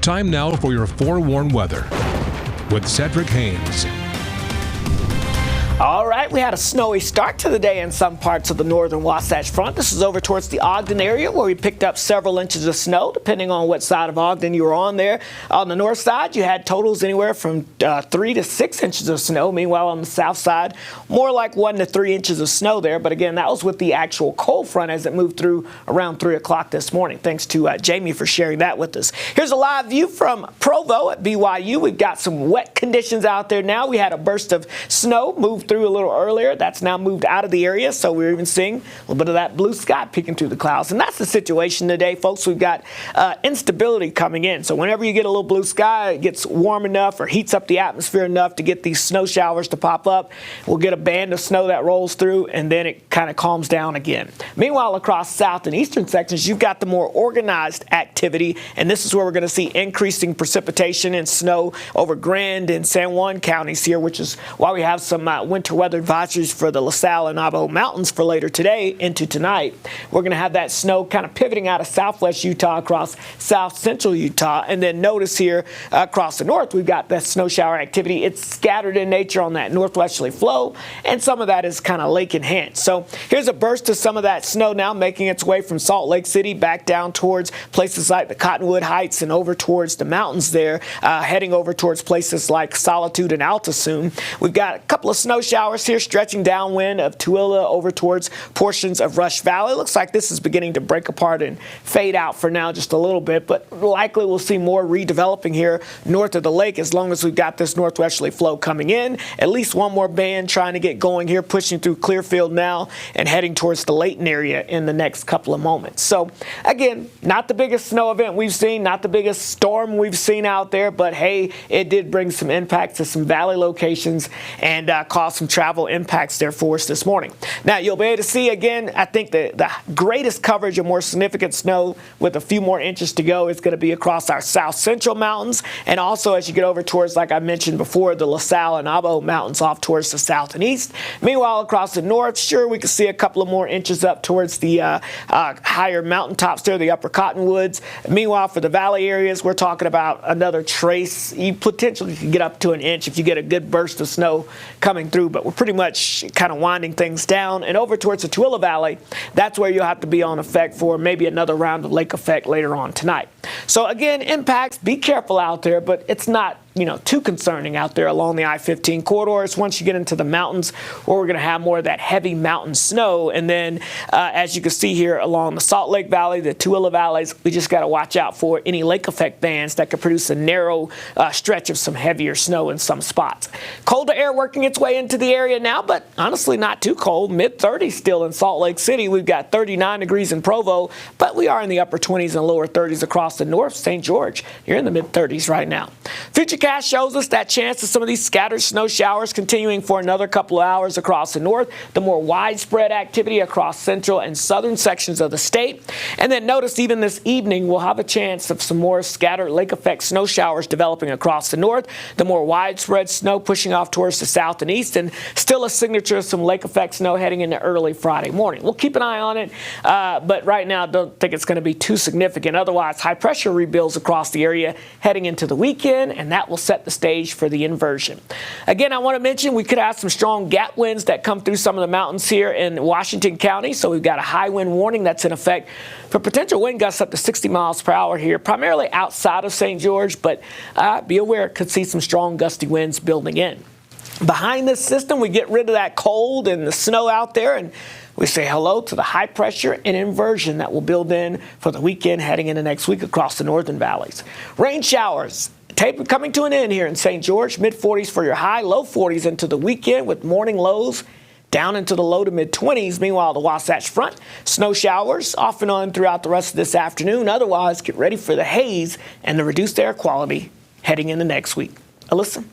Time now for your forewarned weather with Cedric Haynes. All right, we had a snowy start to the day in some parts of the northern Wasatch Front. This is over towards the Ogden area where we picked up several inches of snow, depending on what side of Ogden you were on there. On the north side, you had totals anywhere from 3 to 6 inches of snow. Meanwhile, on the south side, more like 1 to 3 inches of snow there. But again, that was with the actual cold front as it moved through around 3 o'clock this morning. Thanks to Jamie for sharing that with us. Here's a live view from Provo at BYU. We've got some wet conditions out there now. We had a burst of snow move through a little earlier. That's now moved out of the area, so we're even seeing a little bit of that blue sky peeking through the clouds. And that's the situation today, folks. We've got instability coming in. So whenever you get a little blue sky, it gets warm enough or heats up the atmosphere enough to get these snow showers to pop up. We'll get a band of snow that rolls through, and then it kind of calms down again. Meanwhile, across south and eastern sections, you've got the more organized activity, and this is where we're going to see increasing precipitation and snow over Grand and San Juan counties here, which is why we have some winter weather advisories for the LaSalle and Abo Mountains for later today into tonight. We're going to have that snow kind of pivoting out of southwest Utah across south central Utah. And then notice here across the north, we've got that snow shower activity. It's scattered in nature on that northwesterly flow, and some of that is kind of lake enhanced. So here's a burst of some of that snow now making its way from Salt Lake City back down towards places like the Cottonwood Heights and over towards the mountains there, heading over towards places like Solitude and Altasume. We've got a couple of snow showers here stretching downwind of Tooele over towards portions of Rush Valley. Looks like this is beginning to break apart and fade out for now just a little bit, but likely we'll see more redeveloping here north of the lake as long as we've got this northwesterly flow coming in. At least one more band trying to get going here, pushing through Clearfield now and heading towards the Layton area in the next couple of moments. So again, not the biggest snow event we've seen, not the biggest storm we've seen out there, but hey, it did bring some impact to some valley locations and cause some travel impacts there for us this morning. Now, you'll be able to see, again, I think the greatest coverage of more significant snow with a few more inches to go is going to be across our south central mountains, and also as you get over towards, like I mentioned before, the LaSalle and Abo Mountains off towards the south and east. Meanwhile, across the north, sure, we can see a couple of more inches up towards the higher mountaintops there, the upper Cottonwoods. Meanwhile, for the valley areas, we're talking about another trace. You potentially could get up to an inch if you get a good burst of snow coming through, but we're pretty much kind of winding things down. And over towards the Tooele Valley, that's where you'll have to be on effect for maybe another round of lake effect later on tonight. So again, impacts, be careful out there, but it's not too concerning out there along the I-15 corridors. Once you get into the mountains, where we're going to have more of that heavy mountain snow. And then, as you can see here along the Salt Lake Valley, the Tooele Valleys, we just got to watch out for any lake effect bands that could produce a narrow stretch of some heavier snow in some spots. Colder air working its way into the area now, but honestly not too cold. Mid-30s still in Salt Lake City. We've got 39 degrees in Provo, but we are in the upper 20s and lower 30s across the north. St. George, you're in the mid-30s right now. Futurecast shows us that chance of some of these scattered snow showers continuing for another couple of hours across the north, the more widespread activity across central and southern sections of the state. And then notice even this evening we'll have a chance of some more scattered lake effect snow showers developing across the north, the more widespread snow pushing off towards the south and east, and still a signature of some lake effect snow heading into early Friday morning. We'll keep an eye on it, but right now don't think it's going to be too significant. Otherwise, high pressure rebuilds across the area heading into the weekend, and that will set the stage for the inversion. Again, I want to mention we could have some strong gap winds that come through some of the mountains here in Washington County. So we've got a high wind warning that's in effect for potential wind gusts up to 60 miles per hour here, primarily outside of St. George, but be aware could see some strong gusty winds building in. Behind this system, we get rid of that cold and the snow out there, and we say hello to the high pressure and inversion that will build in for the weekend heading into next week across the northern valleys. Rain showers coming to an end here in St. George. Mid-40s for your high, low 40s into the weekend with morning lows down into the low to mid-20s. Meanwhile, the Wasatch Front, snow showers off and on throughout the rest of this afternoon. Otherwise, get ready for the haze and the reduced air quality heading into next week. Alyssa?